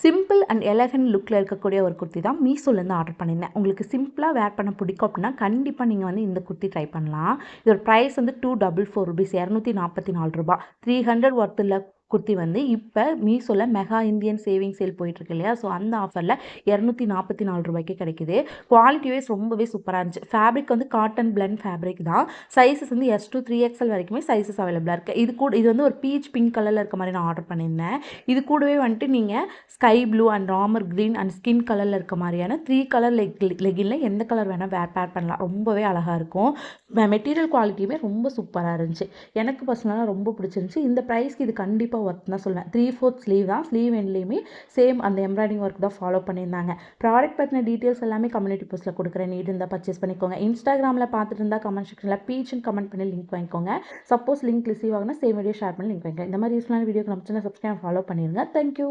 Simple and elegant லுக்கில் இருக்கக்கூடிய ஒரு குர்த்தி தான் மீஷோலேருந்து ஆர்டர் பண்ணியிருந்தேன். உங்களுக்கு சிம்பிளாக வேர் பண்ண பிடிக்கும் அப்படின்னா கண்டிப்பாக நீங்கள் வந்து இந்த குர்த்தி ட்ரை பண்ணலாம். இதோட ப்ரைஸ் வந்து ₹244 ₹244 300 ஒர்த்தில் குர்த்தி வந்து இப்போ மீஷோவில் மெகா இந்தியன் சேவிங் சேல் போயிட்டுருக்கு இல்லையா? ஸோ அந்த ஆஃபரில் ₹244 கிடைக்குது. குவாலிட்டி வைஸ் ரொம்பவே சூப்பராக இருந்துச்சு. ஃபேப்ரிக் வந்து காட்டன் பிளெண்ட் ஃபேப்ரிக் தான். சைஸஸ் வந்து S to 3XL வரைக்குமே சைஸஸ் அவைலபிளாக இருக்குது. இது வந்து ஒரு பீச் பிங்க் கலரில் இருக்க மாதிரி நான் ஆர்டர் பண்ணியிருந்தேன். இது கூடவே வந்துட்டு நீங்கள் sky blue and Ramar green and skin கலரில் இருக்க மாதிரியான 3 கலர் லெகினில் எந்த கலர் வேணால் பேர் பண்ணலாம். ரொம்பவே அழகாக இருக்கும். மெட்டீரியல் குவாலிட்டியுமே ரொம்ப சூப்பராக இருந்துச்சு. எனக்கு பர்சனலாக ரொம்ப பிடிச்சிருந்துச்சி. இந்த ப்ரைஸ்க்கு இது கண்டிப்பாக ஒர்த் தான் சொல்லுவேன். 3/4 ஸ்லீவ் தான். ஸ்லீவ் எண்ட்லேயுமே சேம் அந்த எம்ப்ராய்டிங் ஒர்க் தான் ஃபாலோ பண்ணியிருந்தாங்க. ப்ராடக்ட் பற்றின டீட்டெயில்ஸ் எல்லாமே கம்யூனிட்டி போஸ்ட்டில் கொடுக்குறேன். நீட் இருந்தால் பர்ச்சேஸ் பண்ணிக்கோங்க. இன்ஸ்டாகிராமில் பார்த்துட்டு இருந்தால் கமெண்ட் செக்ஷனில் பீச்னு கமெண்ட் பண்ணி லிங்க் வாங்கிக்கோங்க. சப்போஸ் லிங்க் ரிசீவ் ஆகுனா சேம் வீடியோ ஷேர் பண்ணி லிங்க் வாங்கிக்கலாம். இந்த மாதிரி யூஸ்ஃபுல்லான வீடியோக்கு நம்ம சேனல் சப்ஸ்கிரைப் ஃபாலோ பண்ணிடுங்க. தேங்க்யூ.